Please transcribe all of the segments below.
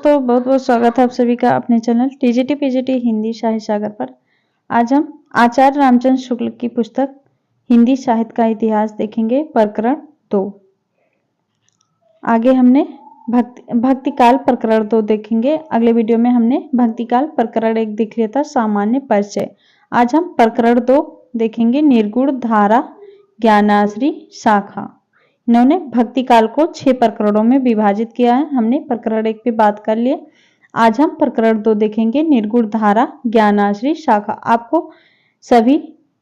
दोस्तों, बहुत बहुत स्वागत है आप सभी का अपने चैनल टीजीटी पीजीटी हिंदी साहित्य सागर पर। आज हम आचार्य रामचंद्र शुक्ल की पुस्तक हिंदी साहित्य का इतिहास देखेंगे, प्रकरण 2। आगे हमने भक्तिकाल प्रकरण 2 देखेंगे। अगले वीडियो में हमने भक्तिकाल प्रकरण 1 देख लिया था, सामान्य परिचय। आज हम प्रकरण 2 देखेंगे, निर्गुण धारा ज्ञानाश्री शाखा। इन्होंने भक्ति काल को 6 प्रकरणों में विभाजित किया है। हमने प्रकरण 1 पे बात कर लिए। आज हम प्रकरण 2 देखेंगे, निर्गुण धारा ज्ञानाश्री शाखा। आपको सभी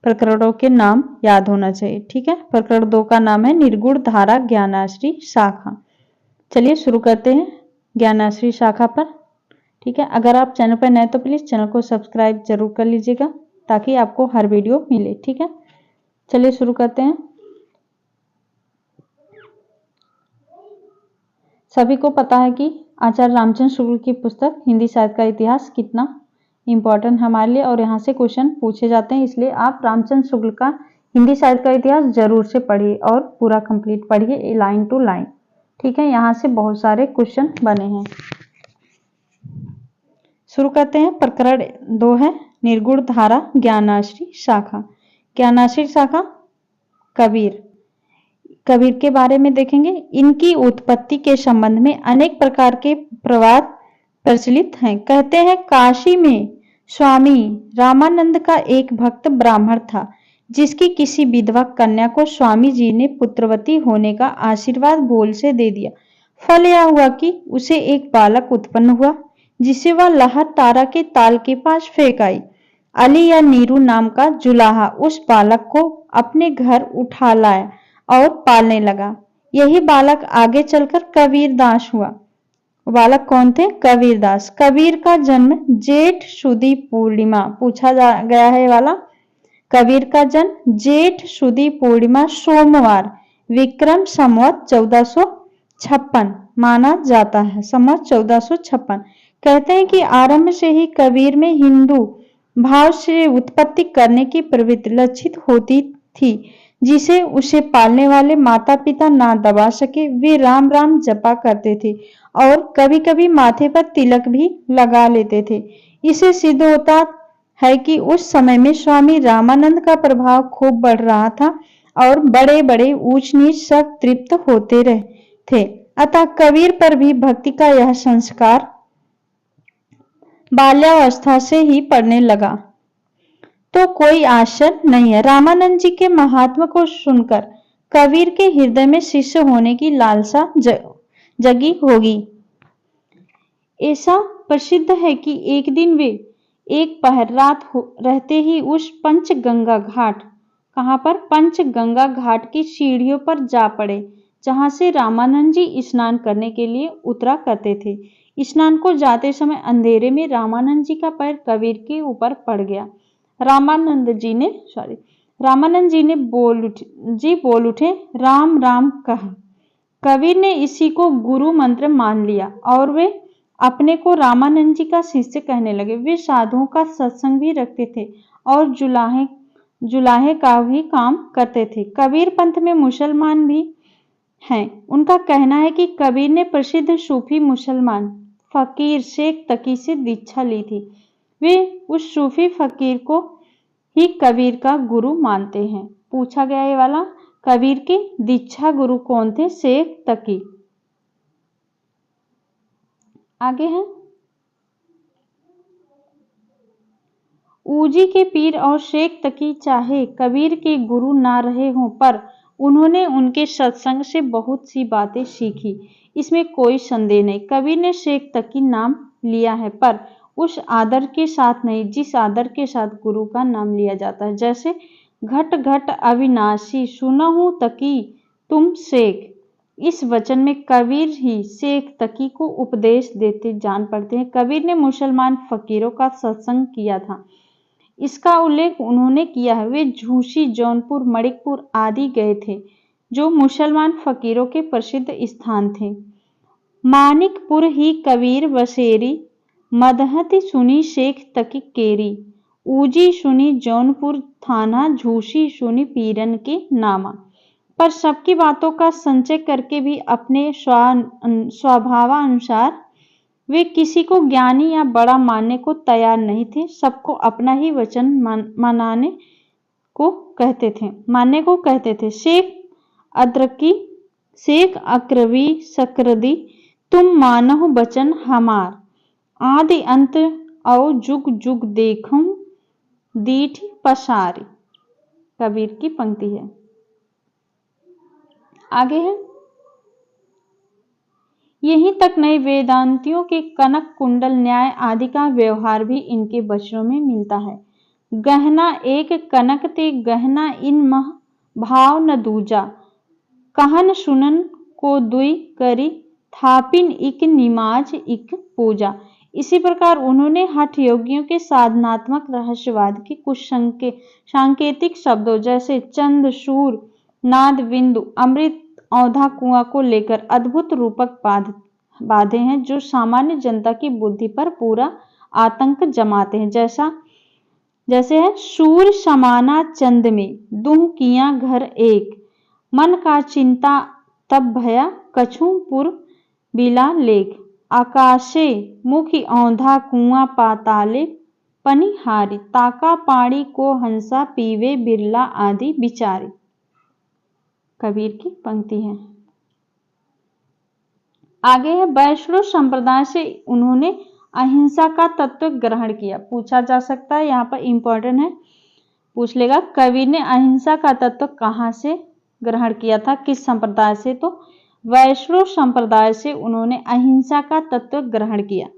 प्रकरणों के नाम याद होना चाहिए, ठीक है। प्रकरण 2 का नाम है निर्गुण धारा ज्ञानाश्री शाखा। चलिए शुरू करते हैं ज्ञानाश्री शाखा पर, ठीक है। अगर आप चैनल पर नए तो प्लीज चैनल को सब्सक्राइब जरूर कर लीजिएगा ताकि आपको हर वीडियो मिले, ठीक है। चलिए शुरू करते हैं। सभी को पता है कि आचार्य रामचंद्र शुक्ल की पुस्तक हिंदी साहित्य का इतिहास कितना इम्पोर्टेंट हमारे लिए, और यहाँ से क्वेश्चन पूछे जाते हैं। इसलिए आप रामचंद्र शुक्ल का हिंदी साहित्य का इतिहास जरूर से पढ़िए और पूरा कंप्लीट पढ़िए, लाइन टू लाइन, ठीक है। यहाँ से बहुत सारे क्वेश्चन बने हैं। शुरू करते हैं। प्रकरण 2 है निर्गुण धारा ज्ञानाश्री शाखा। ज्ञानाश्री शाखा कबीर के बारे में देखेंगे। इनकी उत्पत्ति के संबंध में अनेक प्रकार के प्रवाद प्रचलित हैं। कहते हैं काशी में स्वामी रामानंद का एक भक्त ब्राह्मण था, जिसकी किसी विधवा कन्या को स्वामी जी ने पुत्रवती होने का आशीर्वाद बोल से दे दिया। फल यह हुआ कि उसे एक बालक उत्पन्न हुआ, जिसे वह लहर तारा के ताल के पास फेंक आई। अली या नीरू नाम का जुलाहा उस बालक को अपने घर उठा लाया और पालने लगा। यही बालक आगे चलकर कबीरदास हुआ। बालक कौन थे? कबीरदास। कबीर का जन्म जेठ सुदी पूर्णिमा पूछा गया है वाला। कबीर का जन्म जेठ सुदी पूर्णिमा सोमवार विक्रम संवत 1456 माना जाता है। संवत 1456। कहते हैं कि आरंभ से ही कबीर में हिंदू भाव से उत्पत्ति करने की प्रवृत्ति लक्षित होती थी, जिसे उसे पालने वाले माता पिता ना दबा सके। वे राम राम जपा करते थे और कभी कभी माथे पर तिलक भी लगा लेते थे। इसे सिद्ध होता है कि उस समय में स्वामी रामानंद का प्रभाव खूब बढ़ रहा था और बड़े बड़े ऊंच नीच सब तृप्त होते रहे थे। अतः कबीर पर भी भक्ति का यह संस्कार बाल्यावस्था से ही पड़ने लगा। तो कोई आश्चर्य नहीं है, रामानंद जी के महात्मा को सुनकर कबीर के हृदय में शिष्य होने की लालसा जगी होगी। ऐसा प्रसिद्ध है कि एक दिन वे एक पहर रात रहते ही उस पंचगंगा घाट, कहाँ पर? पंचगंगा घाट की सीढ़ियों पर जा पड़े, जहां से रामानंद जी स्नान करने के लिए उतरा करते थे। स्नान को जाते समय अंधेरे में रामानंद जी का पैर कबीर के ऊपर पड़ गया। रामानंद जी ने बोल उठे राम राम कहा। कबीर ने इसी को गुरु मंत्र मान लिया और वे अपने को रामानंद जी का शिष्य कहने लगे। वे साधुओं का सत्संग भी रखते थे और जुलाहे का भी काम करते थे। कबीर पंथ में मुसलमान भी हैं। उनका कहना है कि कबीर ने प्रसिद्ध सूफी मुसलमान फकीर शेख तकी से दीक्षा ली थी। वे उस सूफी फकीर को ही कबीर का गुरु मानते हैं। पूछा गया ये वाला, कबीर के दीक्षा गुरु कौन थे? शेख तकी। आगे है ऊजी के पीर और शेख तकी चाहे कबीर के गुरु ना रहे हों, पर उन्होंने उनके सत्संग से बहुत सी बातें सीखी, इसमें कोई संदेह नहीं। कबीर ने शेख तकी नाम लिया है, पर उस आदर के साथ नहीं जिस आदर के साथ गुरु का नाम लिया जाता है। जैसे घट घट अविनाशी सुनहु तकी तुम शेख। इस वचन में कबीर ही शेख तकी को उपदेश देते जान पड़ते हैं। कबीर ने मुसलमान फकीरों का सत्संग किया था, इसका उल्लेख उन्होंने किया है। वे झूसी, जौनपुर, मणिकपुर आदि गए थे, जो मुसलमान फकीरों के प्रसिद्ध स्थान थे। मानिकपुर ही कबीर बसेरी, मदहती सुनी शेख तकी केरी। ऊजी सुनी जौनपुर थाना, झूसी सुनी पीरन के नामा। पर सबकी बातों का संचय करके भी अपने स्वभावानुसार वे किसी को ज्ञानी या बड़ा मानने को तैयार नहीं थे, सबको अपना ही वचन मानने को कहते थे। शेख अकरवी सकरदी, तुम मानो बचन हमार, आदि अंत औ जुग जुग देखूं दीठ पसारी। कबीर की पंक्ति है। आगे है, यहीं तक नहीं, वेदांतियों के कनक कुंडल न्याय आदि का व्यवहार भी इनके वचनों में मिलता है। गहना एक कनक ते गहना इन मह भाव न दूजा, कहन सुनन को दुई करी थापिन इक निमाज इक पूजा। इसी प्रकार उन्होंने हठ योगियों के साधनात्मक रहस्यवाद की कुछ सांकेतिक शब्दों जैसे चंद, सूर, नाद, बिंदु, अमृत, औंधा, कुआं को लेकर अद्भुत रूपक बांधे हैं जो सामान्य जनता की बुद्धि पर पूरा आतंक जमाते हैं। जैसे है, सूर समाना चंद में, दुह किया घर एक, मन का चिंता तब भया कछु पुर बिला लेख, आकाशे मुखी औंधा कुआं पाताले पनिहारी, ताका पानी को हंसा पीवे बिरला आदि बिचारी। कबीर की पंक्ति है। आगे है, वैष्णव संप्रदाय से उन्होंने अहिंसा का तत्व ग्रहण किया। पूछा जा सकता है, यहाँ पर इंपॉर्टेंट है, पूछ लेगा कबीर ने अहिंसा का तत्व कहाँ से ग्रहण किया था, किस संप्रदाय से? तो वैष्णव संप्रदाय से उन्होंने अहिंसा का तत्व ग्रहण किया,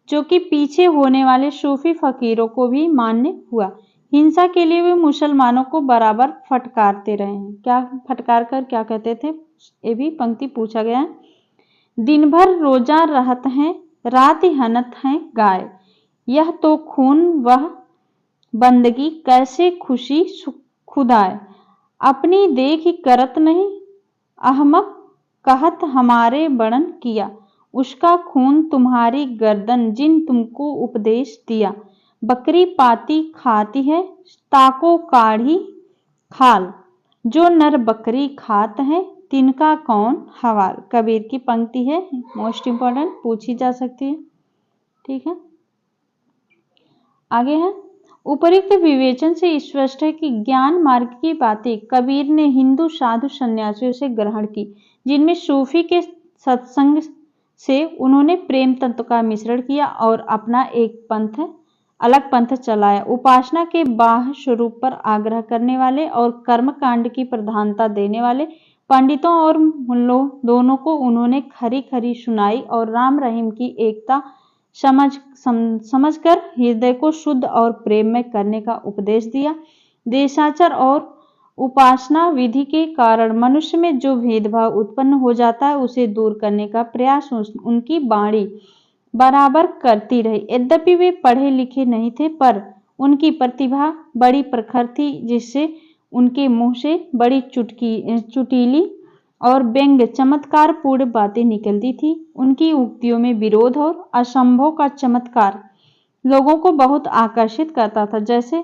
जो कि पीछे होने वाले सूफी फकीरों को भी मान्य हुआ। हिंसा के लिए वे मुसलमानों को बराबर फटकारते रहे हैं। क्या फटकार कर क्या कहते थे, ये भी पंक्ति पूछा गया है। दिन भर रोजा रहत हैं, रात हनत हैं गाय, यह तो खून वह बंदगी कैसे खुशी खुदाए, अपनी देख करत नहीं, अहमक कहत हमारे बड़न किया, उसका खून तुम्हारी गर्दन जिन तुमको उपदेश दिया, बकरी पाती खाती है ताको काढ़ी खाल, जो नर बकरी खात है तिनका कौन हवाल। कबीर की पंक्ति है, मोस्ट इंपॉर्टेंट, पूछी जा सकती है। ठीक है, आगे है, उपयुक्त विवेचन से स्पष्ट है कि ज्ञान मार्ग की बातें कबीर ने हिंदू साधु सन्यासियों से ग्रहण की, जिनमें सूफी के सत्संग से उन्होंने प्रेम तत्व का मिश्रण किया और अपना एक अलग पंथ चलाया। उपासना के बाह्य स्वरूप पर आग्रह करने वाले और कर्म कांड की प्रधानता देने वाले पंडितों और मुल्लों दोनों को उन्होंने खरी खरी सुनाई और राम रहीम की एकता समझकर हृदय को शुद्ध और प्रेममय करने का उपदेश दिया। देशाचार और उपासना विधि के कारण मनुष्य में जो भेदभाव उत्पन्न हो जाता है उसे दूर करने का प्रयास उनकी वाणी बराबर करती रही। यद्यपि वे पढ़े लिखे नहीं थे, पर उनकी प्रतिभा बड़ी प्रखर थी, जिससे उनके मुंह से बड़ी चुटीली और व्यंग्य चमत्कार पूर्ण बातें निकलती थी। उनकी उक्तियों में विरोध और असंभव का चमत्कार लोगों को बहुत आकर्षित करता था। जैसे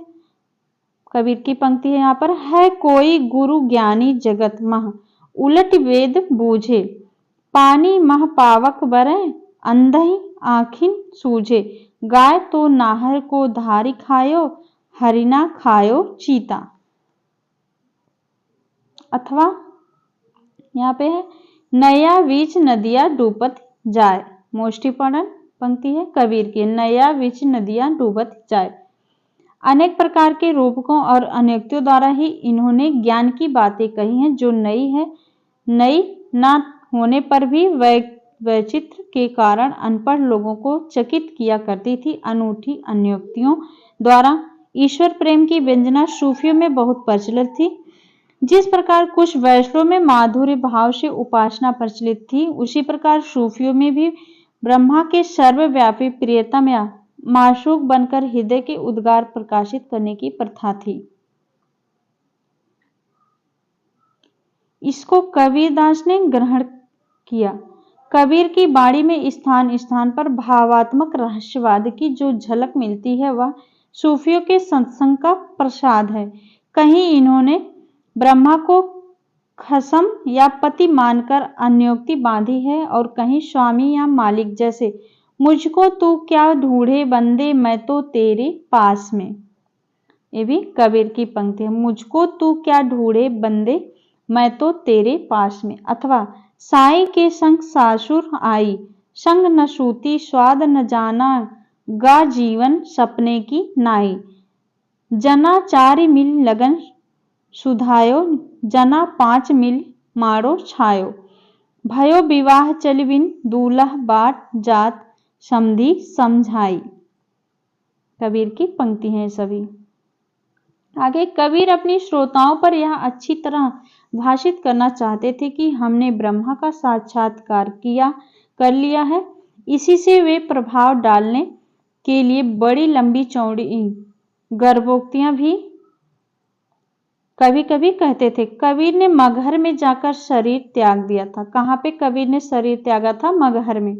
कबीर की पंक्ति है यहाँ पर, है कोई गुरु ज्ञानी जगत मह, उलट वेद बूझे, पानी मह पावक बरे, अंधहि आखिन सूझे, गाय तो नाहर को धारी खायो, हरिना खायो चीता। अथवा यहाँ पे है, नया बीच नदिया डूबत जाए। मोस्ट इंपॉर्टेंट पंक्ति है कबीर की, नया बीच नदिया डूबत जाए। अनेक प्रकार के रूपकों और अनुक्तियों द्वारा ही इन्होंने ज्ञान की बातें कही हैं, जो नई न होने पर भी वैचित्र के कारण अनपढ़ लोगों को चकित किया करती थी। अनूठी अनुक्तियों द्वारा ईश्वर प्रेम की व्यंजना सूफियों में बहुत प्रचलित थी। जिस प्रकार कुछ वैष्णव में माधुर्य भाव से उपासना प्रचलित थी, उसी प्रकार सूफियों में भी ब्रह्मा के सर्वव्यापी प्रियता में माशूक बनकर हृदय के उद्गार प्रकाशित करने की प्रथा थी। इसको कबीरदास ने ग्रहण किया। कबीर की वाणी में स्थान स्थान पर भावात्मक रहस्यवाद की जो झलक मिलती है वह सूफियों के सत्संग का प्रसाद है। कहीं इन्होंने ब्रह्मा को खसम या पति मानकर अन्योक्ति बांधी है और कहीं स्वामी या मालिक जैसे मुझको तू क्या ढूंढे बंदे मैं तो तेरे पास में। ये भी कबीर की पंक्ति है। मुझको तू क्या ढूंढे बंदे मैं तो तेरे पास में। अथवा साई के संग सासुर आई, संग न सूती स्वाद न जाना, गा जीवन सपने की नाई। जना 4 मील लगन सुधायो, जना 5 मील मारो छायो। भयो विवाह चल बिन दूल्हा बाट जात, समधी समझाई। कबीर की पंक्ति हैं सभी। आगे कबीर अपनी श्रोताओं पर यह अच्छी तरह भाषित करना चाहते थे कि हमने ब्रह्मा का साक्षात्कार कर लिया है। इसी से वे प्रभाव डालने के लिए बड़ी लंबी चौड़ी गर्भोक्तियां भी कभी कभी कहते थे। कबीर ने मगहर में जाकर शरीर त्याग दिया था। कहाँ पे कबीर ने शरीर त्यागा था? मगहर में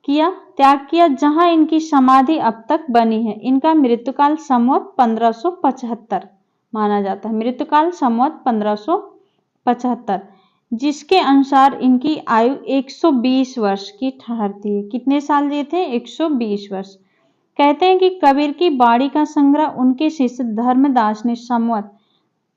त्याग किया, जहां इनकी समाधि अब तक बनी है। इनका मृत्युकाल संवत 1575 माना जाता है। मृत्युकाल संवत 1575, जिसके अनुसार इनकी आयु 120 वर्ष की ठहरती है। कितने साल दिए थे? 120 वर्ष। कहते हैं कि कबीर की बाणी का संग्रह उनके शिष्य धर्मदास ने संवत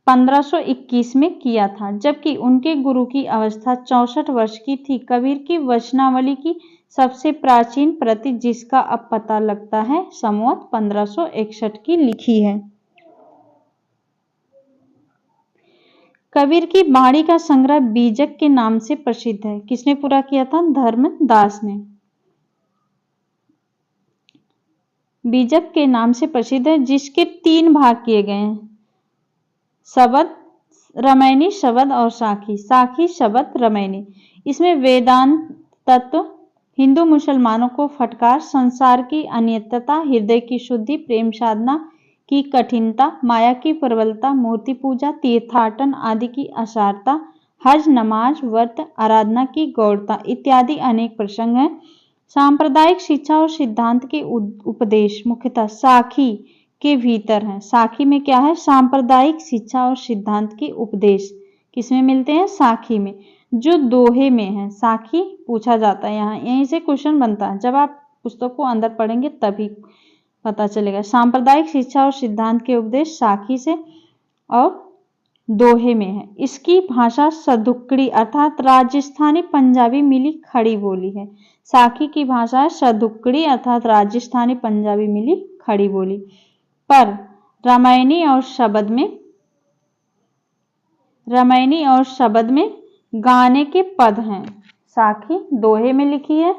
1521 में किया था, जबकि उनके गुरु की अवस्था 64 वर्ष की थी। कबीर की वचनावली की सबसे प्राचीन प्रति, जिसका अब पता लगता है, संवत 1561 की लिखी है। कबीर की बाणी का संग्रह बीजक के नाम से प्रसिद्ध है। किसने पूरा किया था? धर्मदास ने। बीजक के नाम से प्रसिद्ध है, जिसके 3 भाग किए गए हैं, शबद, रामायणी शबद और साखी। साखी, शबद, रामायणी। इसमें वेदांत तत्व, हिंदू मुसलमानों को फटकार, संसार की अनित्यता, हृदय की शुद्धि, प्रेम साधना की कठिनता, माया की प्रबलता, मूर्ति पूजा, तीर्थाटन आदि की असारता, हज, नमाज, व्रत, आराधना की गौरता इत्यादि अनेक प्रसंग हैं। सांप्रदायिक शिक्षा और सिद्धांत के उपदेश मुख्यतः साखी के भीतर है। साखी में क्या है? सांप्रदायिक शिक्षा और सिद्धांत के उपदेश किसमें मिलते हैं? साखी में, जो दोहे में है। साखी पूछा जाता है यहाँ, यहीं से क्वेश्चन बनता है। जब आप पुस्तक को अंदर पढ़ेंगे तभी पता चलेगा। सांप्रदायिक शिक्षा और सिद्धांत के उपदेश साखी से और दोहे में है। इसकी भाषा सदुक्कड़ी अर्थात राजस्थानी पंजाबी मिली खड़ी बोली है। साखी की भाषा है सदुक्कड़ी अर्थात राजस्थानी पंजाबी मिली खड़ी बोली। पर रामायणी और शबद में गाने के पद हैं। साखी दोहे में लिखी है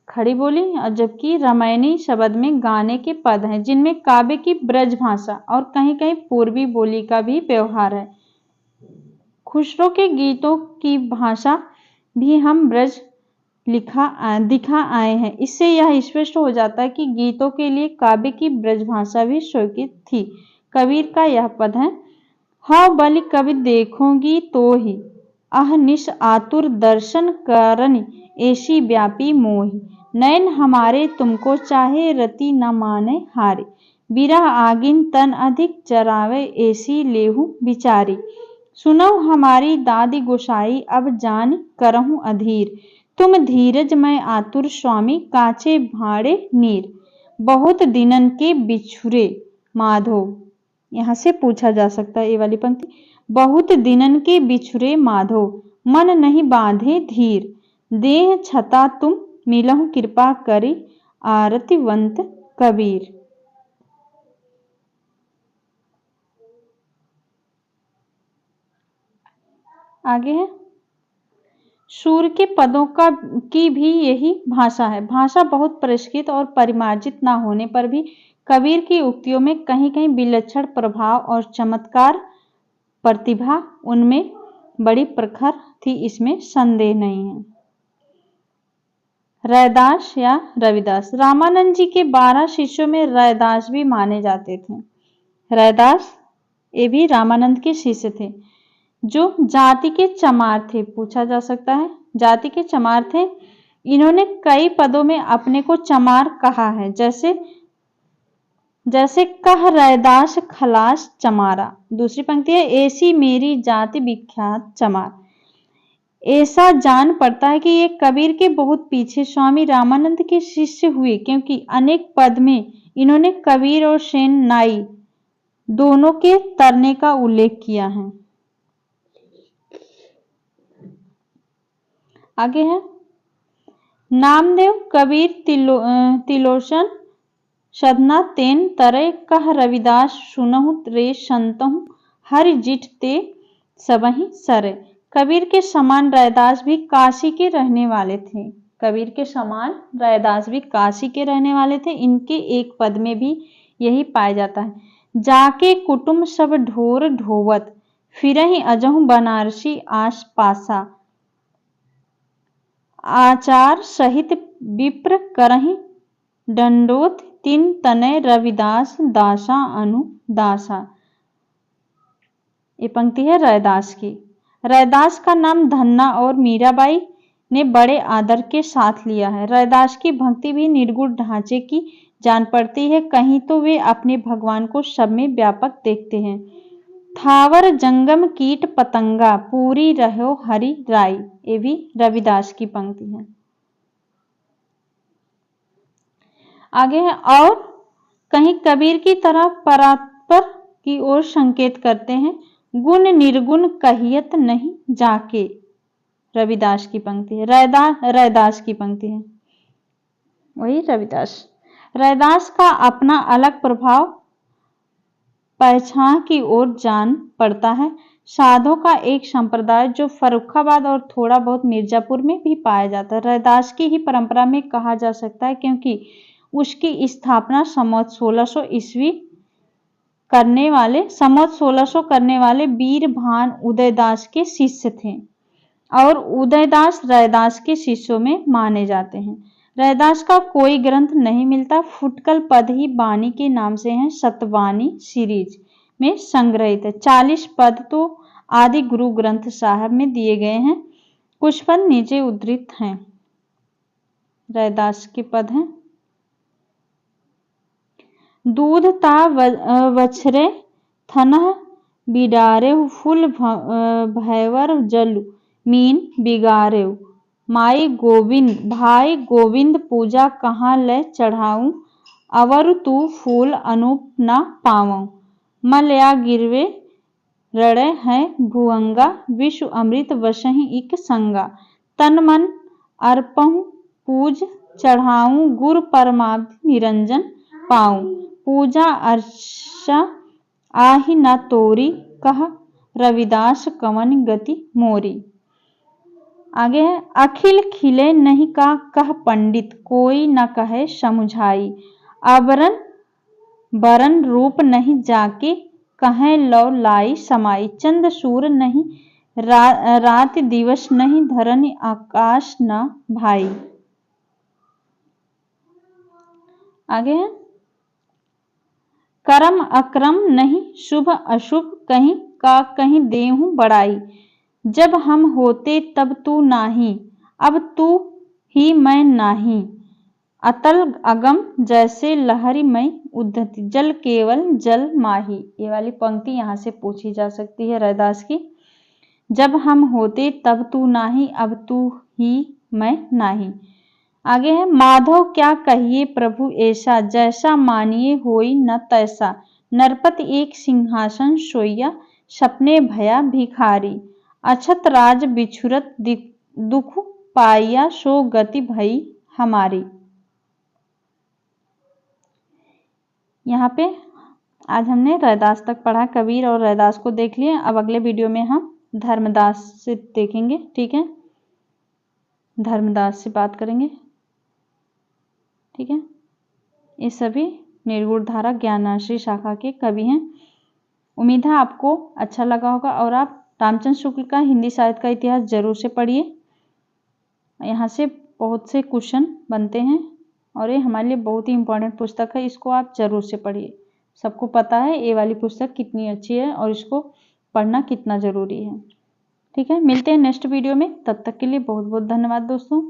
खड़ी बोली, और जबकि रामायणी शबद में गाने के पद हैं, जिनमें काव्य की ब्रज भाषा और कहीं कहीं पूर्वी बोली का भी व्यवहार है। खुसरो के गीतों की भाषा भी हम ब्रज दिखा आए हैं। इससे यह स्पष्ट हो जाता है कि गीतों के लिए काव्य की ब्रज भाषा भी स्वीकृत थी। कबीर का यह पद है, हाँ बलि कवि देखोगी तो ही, अहनिश आतुर दर्शन करन ऐसी व्यापी मोही, नयन हमारे तुमको चाहे रति न माने हारे, बिरह आगिन तन अधिक जरावे ऐसी लेहू बिचारी, सुनो हमारी दादी गोसाई अब जान करहूं अधीर, तुम धीरज मैं आतुर स्वामी काचे भाड़े नीर, बहुत दिनन के बिछुरे माधो। यहाँ से पूछा जा सकता है ये वाली पंक्ति, बहुत दिनन के बिछुरे माधो, मन नहीं बांधे धीर, देह छता तुम मिलहु कृपा करी, आरतिवंत कबीर। आगे है, सूर्य के पदों की भी यही भाषा है। भाषा बहुत परिष्कृत और परिमार्जित न होने पर भी कबीर की उक्तियों में कहीं कहीं विलक्षण प्रभाव और चमत्कार प्रतिभा उनमें बड़ी प्रखर थी, इसमें संदेह नहीं है। रैदास या रविदास, रामानंद जी के 12 शिष्यों में रैदास भी माने जाते थे। रैदास ये भी रामानंद के शिष्य थे, जो जाति के चमार थे। पूछा जा सकता है, जाति के चमार थे। इन्होंने कई पदों में अपने को चमार कहा है, जैसे कह रैदास खलास चमारा। दूसरी पंक्ति है, ऐसी मेरी जाति विख्यात चमार। ऐसा जान पड़ता है कि ये कबीर के बहुत पीछे स्वामी रामानंद के शिष्य हुए, क्योंकि अनेक पद में इन्होंने कबीर और सेन नाई दोनों के तरने का उल्लेख किया है। आगे है नामदेव कबीर तिलोचन सदना तेन तरे कह रविदास सुनहु रे संतहु हरि जिठ ते सबहि सरे। कबीर के समान रैदास भी काशी के रहने वाले थे। कबीर के समान रैदास भी काशी के रहने वाले थे। इनके एक पद में भी यही पाया जाता है। जाके कुटुंब सब ढोर ढोवत फिरहि अजहु बनारसी आस पासा आचार सहित विप्र करहि दंडोत तीन तनय रविदास दासा अनु दासा। ये पंक्ति है रैदास की। रैदास का नाम धन्ना और मीराबाई ने बड़े आदर के साथ लिया है। रैदास की भक्ति भी निर्गुण ढांचे की जान पड़ती है। कहीं तो वे अपने भगवान को सब में व्यापक देखते हैं। थावर जंगम कीट पतंगा पूरी रहो हरि राई, ये भी रविदास की पंक्ति है। आगे है और कहीं कबीर की तरह परात्पर की ओर संकेत करते हैं। गुण निर्गुण कहियत नहीं जाके, रविदास की पंक्ति है। रैदास की पंक्ति है, वही रविदास। रैदास का अपना अलग प्रभाव पहचान की ओर जान पड़ता है। साधों का एक संप्रदाय जो फर्रुखाबाद और थोड़ा बहुत मिर्जापुर में भी पाया जाता है, रैदास की ही परंपरा में कहा जा सकता है, क्योंकि उसकी स्थापना संवत 1600 ईस्वी करने वाले वीर भान उदयदास के शिष्य थे और उदयदास रैदास के शिष्यों में माने जाते हैं। रैदास का कोई ग्रंथ नहीं मिलता। फुटकल पद ही वाणी के नाम से हैं। सतवाणी सीरीज में संग्रहित है। 40 पद तो आदि गुरु ग्रंथ साहब में दिए गए हैं। कुछ पद नीचे उद्धृत हैं। रैदास के पद हैं। दूध ता वछरे थनह बिडारे फूल भैवर जलु मीन बिगारे भाई गोविंद पूजा कहाँ ले चढ़ाऊं अवर तू फूल अनूप न पावं मलया गिरवे रड़े है भुअंगा विश्व अमृत वसहि इक संगा तन मन अर्पहु पूज चढ़ाऊं गुर परमाब्धि निरंजन पाऊं पूजा अर्चा आहि न तोरी कह रविदास कवन गति मोरी। आगे है अखिल खिले नहीं का कह पंडित कोई न कहे समुझाई आवरण बरन रूप नहीं जाके कहें लो लाई समाई चंद सूर नहीं रात दिवस नहीं धरन आकाश न भाई। आगे है कर्म अक्रम नहीं शुभ अशुभ कहीं का कहीं देहूं बड़ाई जब हम होते तब तू नाही अब तू ही मैं नाही अतल अगम जैसे लहरी मई उद्धति जल केवल जल माही। ये वाली पंक्ति यहाँ से पूछी जा सकती है रैदास की। जब हम होते तब तू नाही अब तू ही मैं नाही। आगे है माधव क्या कहिए प्रभु ऐसा जैसा मानिए होई न तैसा नरपत एक सिंहासन सोया सपने भया भिखारी अछत राज बिछुरत दुख पाया सो गति भई हमारी। यहाँ पे आज हमने रैदास तक पढ़ा, कबीर और रैदास को देख लिए। अब अगले वीडियो में हम धर्मदास से देखेंगे। ठीक है, धर्मदास से बात करेंगे। ठीक है, ये सभी निर्गुण धारा ज्ञानाश्री शाखा के कवि हैं। उम्मीद है आपको अच्छा लगा होगा और आप रामचंद्र शुक्ल का हिंदी साहित्य का इतिहास जरूर से पढ़िए। यहाँ से बहुत से क्वेश्चन बनते हैं और ये हमारे लिए बहुत ही इम्पोर्टेंट पुस्तक है। इसको आप जरूर से पढ़िए। सबको पता है ये वाली पुस्तक कितनी अच्छी है और इसको पढ़ना कितना ज़रूरी है। ठीक है, मिलते हैं नेक्स्ट वीडियो में। तब तक के लिए बहुत बहुत धन्यवाद दोस्तों।